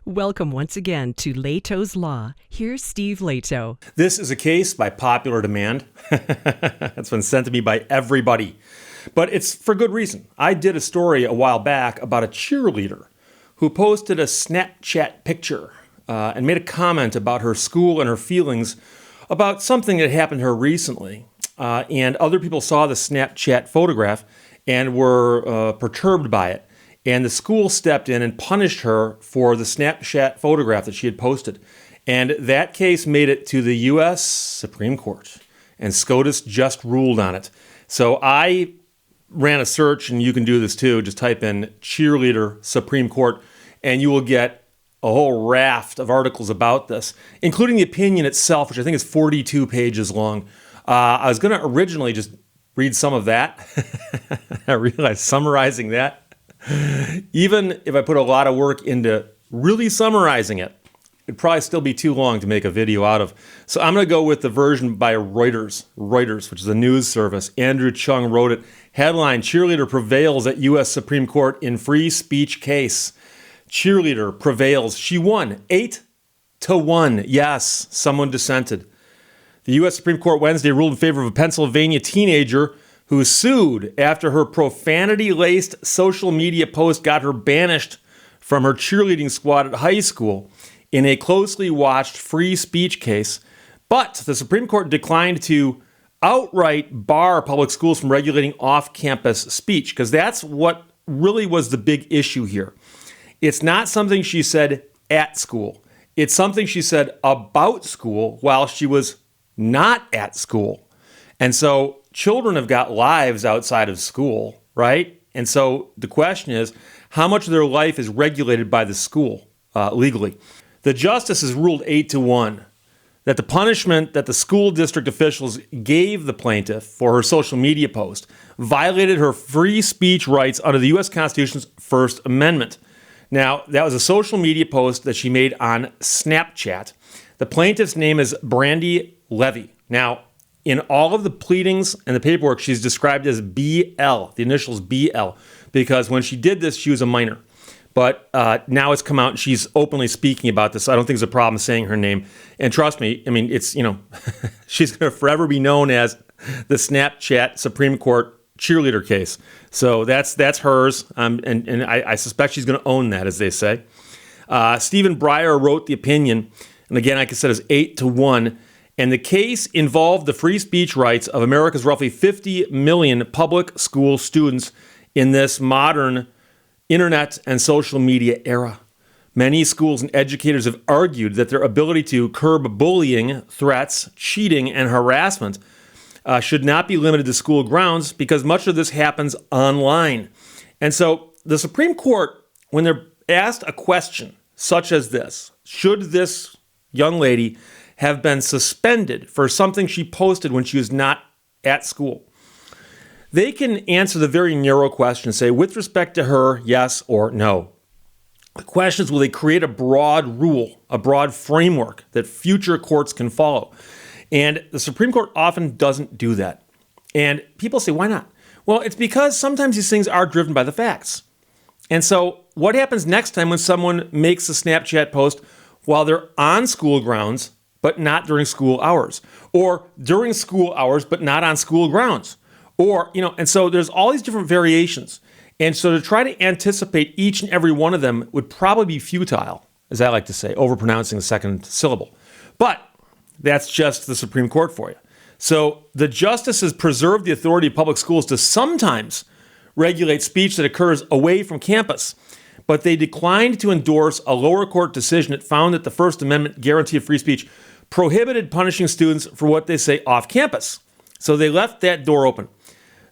Welcome once again to Lehto's Law. Here's Steve Lehto. This is a case by popular demand. It's been sent to me by everybody. But it's for good reason. I did a story a while back about a cheerleader who posted a Snapchat picture and made a comment about her school and her feelings about something that happened to her recently. And other people saw the Snapchat photograph and were perturbed by it. And the school stepped in and punished her for the Snapchat photograph that she had posted. And that case made it to the U.S. Supreme Court. And SCOTUS just ruled on it. So I ran a search, and you can do this too. Just type in Cheerleader Supreme Court, and you will get a whole raft of articles about this, including the opinion itself, which I think is 42 pages long. I was going to originally just read some of that. I realized summarizing that, even if I put a lot of work into really summarizing it, it'd probably still be too long to make a video out of. So I'm going to go with the version by Reuters, which is a news service. Andrew Chung wrote it. Headline, Cheerleader prevails at U.S. Supreme Court in free speech case. Cheerleader prevails. She won 8-1. Yes, someone dissented. The U.S. Supreme Court Wednesday ruled in favor of a Pennsylvania teenager who sued after her profanity-laced social media post got her banished from her cheerleading squad at high school in a closely watched free speech case. But the Supreme Court declined to outright bar public schools from regulating off-campus speech, because that's what really was the big issue here. It's not something she said at school. It's something she said about school while she was not at school. And so children have got lives outside of school, right? And so the question is, how much of their life is regulated by the school legally? The justices ruled 8-1 that the punishment that the school district officials gave the plaintiff for her social media post violated her free speech rights under the U.S. Constitution's First Amendment. Now, that was a social media post that she made on Snapchat. The plaintiff's name is Brandy Levy. Now, in all of the pleadings and the paperwork, she's described as BL, the initials BL, because when she did this, she was a minor. But now it's come out and she's openly speaking about this. So I don't think there's a problem saying her name. And trust me, I mean, it's, she's going to forever be known as the Snapchat Supreme Court cheerleader case. So that's hers. And I suspect she's going to own that, as they say. Stephen Breyer wrote the opinion. And again, like I said, it's 8-1. And the case involved the free speech rights of America's roughly 50 million public school students in this modern internet and social media era. Many schools and educators have argued that their ability to curb bullying, threats, cheating, and harassment should not be limited to school grounds because much of this happens online. And so the Supreme Court, when they're asked a question such as this, should this young lady have been suspended for something she posted when she was not at school, they can answer the very narrow question and say, with respect to her, yes or no. The question is, will they create a broad rule, a broad framework that future courts can follow? And the Supreme Court often doesn't do that. And people say, why not? Well, it's because sometimes these things are driven by the facts. And so what happens next time when someone makes a Snapchat post while they're on school grounds, but not during school hours, or during school hours, but not on school grounds? Or, and so there's all these different variations. And so to try to anticipate each and every one of them would probably be futile, as I like to say, overpronouncing the second syllable. But that's just the Supreme Court for you. So the justices preserve the authority of public schools to sometimes regulate speech that occurs away from campus, but they declined to endorse a lower court decision that found that the First Amendment guarantee of free speech prohibited punishing students for what they say off campus. So they left that door open.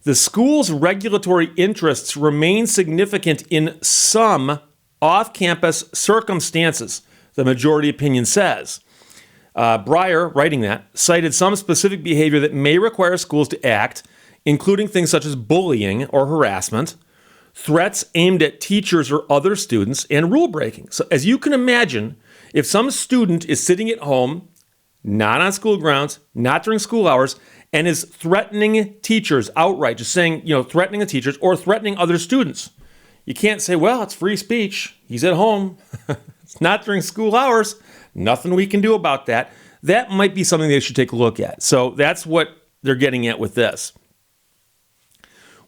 The school's regulatory interests remain significant in some off-campus circumstances, the majority opinion says. Breyer, writing that, cited some specific behavior that may require schools to act, including things such as bullying or harassment, threats aimed at teachers or other students, and rule breaking. So as you can imagine, if some student is sitting at home, not on school grounds, not during school hours, and is threatening teachers outright, just saying, threatening the teachers or threatening other students, you can't say, well, it's free speech. He's at home. It's not during school hours. Nothing we can do about that. That might be something they should take a look at. So that's what they're getting at with this.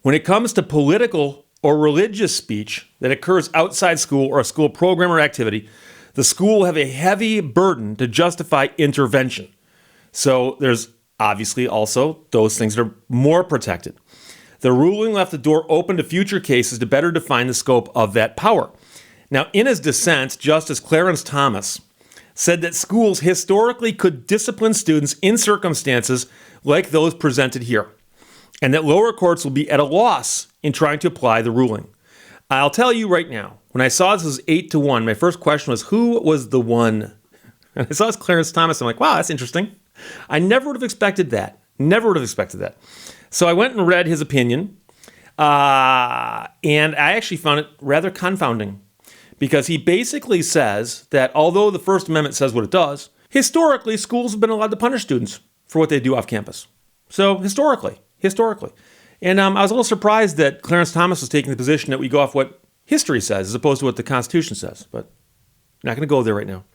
When it comes to political or religious speech that occurs outside school or a school program or activity, the school will have a heavy burden to justify intervention. So there's obviously also those things that are more protected. The ruling left the door open to future cases to better define the scope of that power. Now, in his dissent, Justice Clarence Thomas said that schools historically could discipline students in circumstances like those presented here, and that lower courts will be at a loss in trying to apply the ruling. I'll tell you right now, when I saw this was 8-1, my first question was, who was the one? And I saw this Clarence Thomas, I'm like, wow, that's interesting. I never would have expected that. Never would have expected that. So I went and read his opinion, and I actually found it rather confounding, because he basically says that although the First Amendment says what it does, historically, schools have been allowed to punish students for what they do off campus. So historically. And I was a little surprised that Clarence Thomas was taking the position that we go off what history says as opposed to what the Constitution says, but I'm not going to go there right now.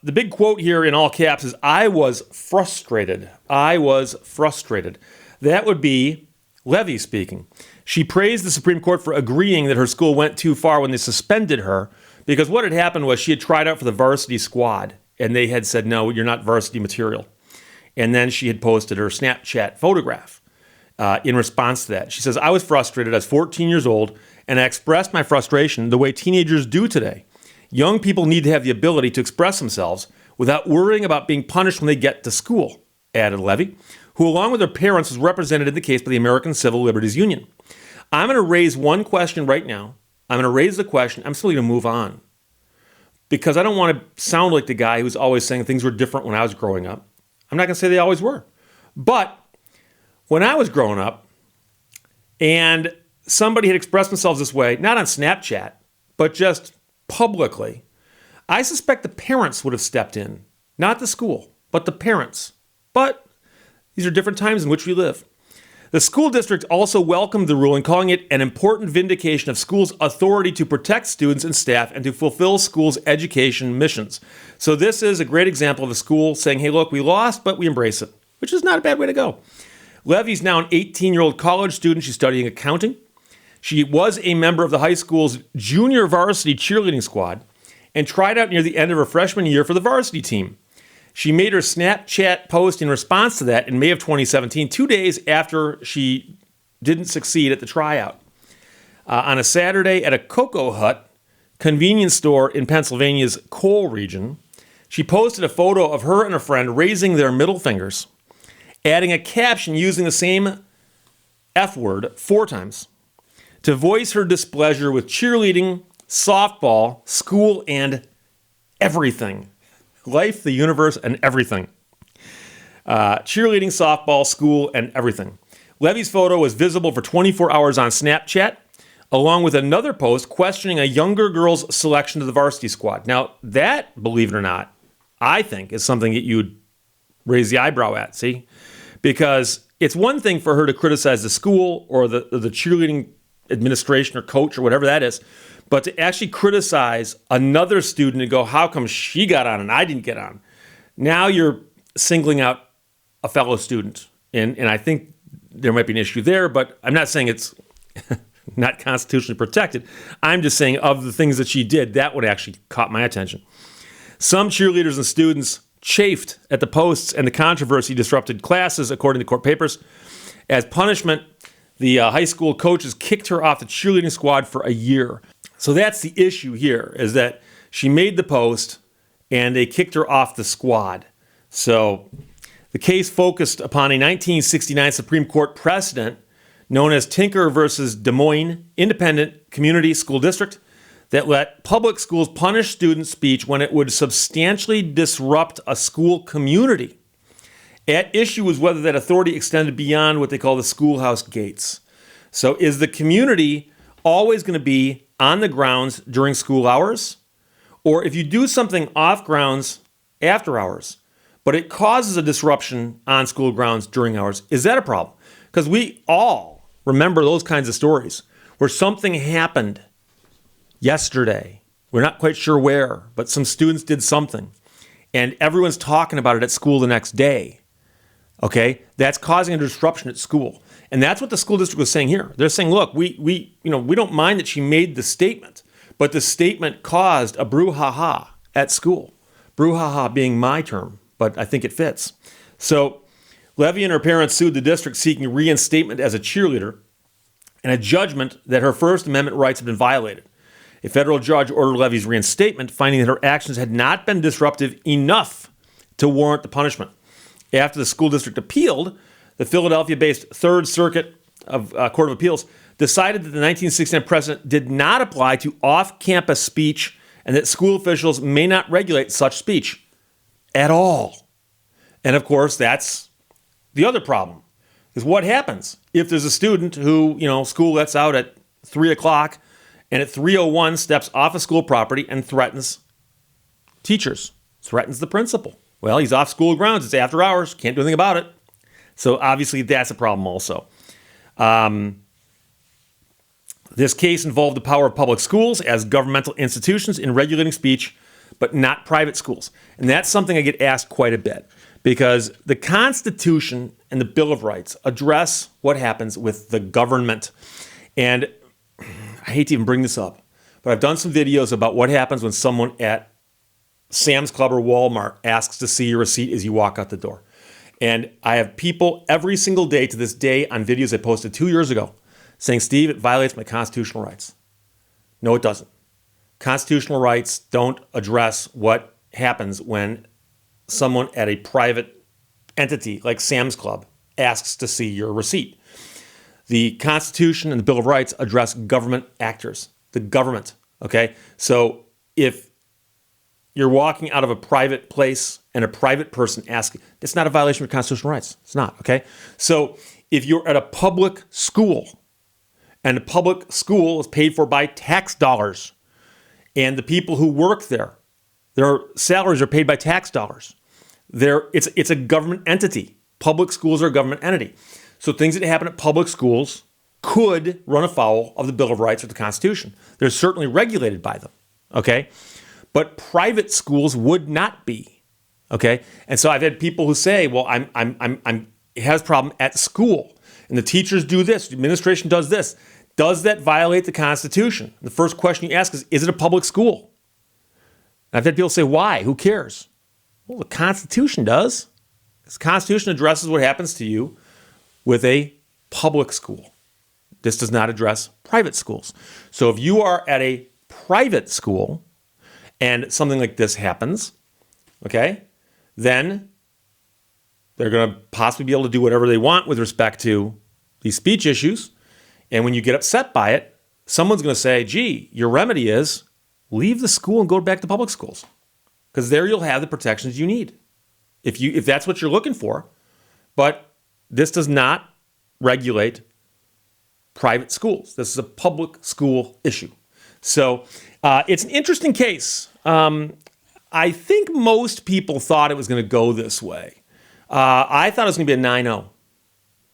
The big quote here in all caps is, I was frustrated. I was frustrated. That would be Levy speaking. She praised the Supreme Court for agreeing that her school went too far when they suspended her, because what had happened was she had tried out for the varsity squad, and they had said, no, you're not varsity material. And then she had posted her Snapchat photograph in response to that. She says, I was frustrated. I was 14 years old, and I expressed my frustration the way teenagers do today. Young people need to have the ability to express themselves without worrying about being punished when they get to school, added Levy, who along with her parents was represented in the case by the American Civil Liberties Union. I'm going to raise one question right now. I'm going to raise the question. I'm still going to move on, because I don't want to sound like the guy who's always saying things were different when I was growing up. I'm not going to say they always were. But when I was growing up and somebody had expressed themselves this way, not on Snapchat, but just publicly, I suspect the parents would have stepped in. Not the school, but the parents. But these are different times in which we live. The school district also welcomed the ruling, calling it an important vindication of schools' authority to protect students and staff and to fulfill schools' education missions. So this is a great example of a school saying, hey, look, we lost, but we embrace it, which is not a bad way to go. Levy's now an 18-year-old college student. She's studying accounting. She was a member of the high school's junior varsity cheerleading squad and tried out near the end of her freshman year for the varsity team. She made her Snapchat post in response to that in May of 2017, 2 days after she didn't succeed at the tryout. On a Saturday at a Cocoa Hut convenience store in Pennsylvania's coal region, she posted a photo of her and a friend raising their middle fingers, adding a caption using the same F word 4 times to voice her displeasure with cheerleading, softball, school, and everything. Life, the universe, and everything. Cheerleading, softball, school, and everything. Levy's photo was visible for 24 hours on Snapchat, along with another post questioning a younger girl's selection to the varsity squad. Now, that, believe it or not, I think is something that you'd raise the eyebrow at, see? Because it's one thing for her to criticize the school or the cheerleading administration or coach or whatever that is, but to actually criticize another student and go, how come she got on and I didn't get on? Now you're singling out a fellow student. And I think there might be an issue there, but I'm not saying it's not constitutionally protected. I'm just saying of the things that she did, that would actually caught my attention. Some cheerleaders and students chafed at the posts, and the controversy disrupted classes, according to court papers. As punishment, the high school coaches kicked her off the cheerleading squad for a year. So that's the issue here, is that she made the post and they kicked her off the squad. So the case focused upon a 1969 Supreme Court precedent known as Tinker versus Des Moines Independent Community School District that let public schools punish student speech when it would substantially disrupt a school community. At issue was whether that authority extended beyond what they call the schoolhouse gates. So is the community always going to be on the grounds during school hours? Or if you do something off grounds after hours, but it causes a disruption on school grounds during hours, is that a problem? Because we all remember those kinds of stories where something happened yesterday We're not quite sure where, but some students did something. And everyone's talking about it at school the next day. Okay? That's causing a disruption at school. And that's what the school district was saying here. They're saying, look, we don't mind that she made the statement, but the statement caused a brouhaha at school. Brouhaha being my term, but I think it fits. So Levy and her parents sued the district seeking reinstatement as a cheerleader and a judgment that her First Amendment rights had been violated. A federal judge ordered Levy's reinstatement, finding that her actions had not been disruptive enough to warrant the punishment. After the school district appealed, the Philadelphia-based Third Circuit of Court of Appeals decided that the 1969 precedent did not apply to off-campus speech and that school officials may not regulate such speech at all. And of course, that's the other problem. Is what happens if there's a student who, school lets out at 3 o'clock and at 3:01 steps off of school property and threatens teachers, threatens the principal. Well, he's off school grounds. It's after hours. Can't do anything about it. So obviously that's a problem also. This case involved the power of public schools as governmental institutions in regulating speech, but not private schools. And that's something I get asked quite a bit because the Constitution and the Bill of Rights address what happens with the government. And I hate to even bring this up, but I've done some videos about what happens when someone at Sam's Club or Walmart asks to see your receipt as you walk out the door. And I have people every single day to this day on videos I posted 2 years ago saying, Steve, it violates my constitutional rights. No, it doesn't. Constitutional rights don't address what happens when someone at a private entity like Sam's Club asks to see your receipt. The Constitution and the Bill of Rights address government actors, the government, okay? So if you're walking out of a private place and a private person asks, it's not a violation of your constitutional rights. It's not, okay? So if you're at a public school and the public school is paid for by tax dollars and the people who work there, their salaries are paid by tax dollars. It's a government entity. Public schools are a government entity. So things that happen at public schools could run afoul of the Bill of Rights or the Constitution. They're certainly regulated by them, okay? But private schools would not be, okay? And so I've had people who say, well, it has a problem at school, and the teachers do this, the administration does this. Does that violate the Constitution? The first question you ask is it a public school? And I've had people say, why? Who cares? Well, the Constitution does. The Constitution addresses what happens to you with a public school. This does not address private schools. So if you are at a private school and something like this happens, okay, then they're going to possibly be able to do whatever they want with respect to these speech issues. And when you get upset by it, someone's going to say, gee, your remedy is leave the school and go back to public schools. Because there you'll have the protections you need, if that's what you're looking for. But this does not regulate private schools. This is a public school issue. So it's an interesting case. I think most people thought it was going to go this way. I thought it was going to be a 9-0.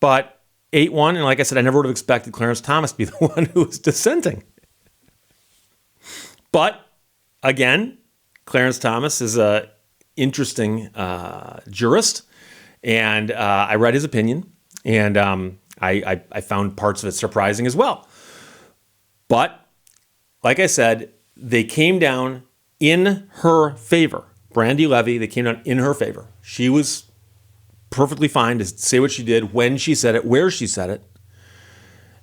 But 8-1, and like I said, I never would have expected Clarence Thomas to be the one who was dissenting. But, again, Clarence Thomas is an interesting jurist, and I read his opinion, and I found parts of it surprising as well. But, like I said, they came down in her favor. Brandy Levy, they came down in her favor. She was perfectly fine to say what she did, when she said it, where she said it.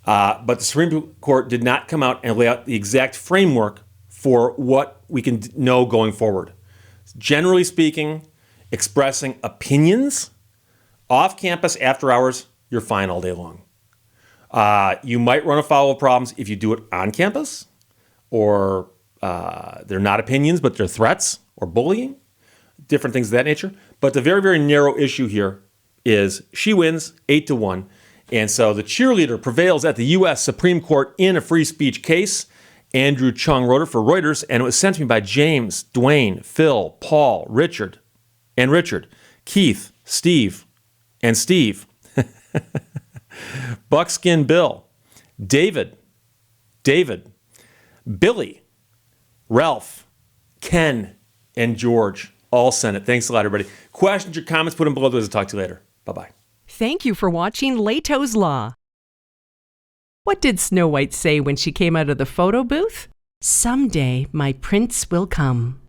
But the Supreme Court did not come out and lay out the exact framework for what we can know going forward. Generally speaking, expressing opinions off campus after hours, you're fine all day long. You might run afoul of problems if you do it on campus, or they're not opinions, but they're threats or bullying, different things of that nature. But the very, very narrow issue here is she wins 8-1. And so the cheerleader prevails at the U.S. Supreme Court in a free speech case. Andrew Chung wrote it for Reuters, and it was sent to me by James, Dwayne, Phil, Paul, Richard, Keith, Steve, and Steve, Buckskin Bill, David, Billy, Ralph, Ken, and George all sent it. Thanks a lot, everybody. Questions or comments, put them below. I'll talk to you later. Bye-bye. Thank you for watching Lehto's Law. What did Snow White say when she came out of the photo booth? Someday my prince will come.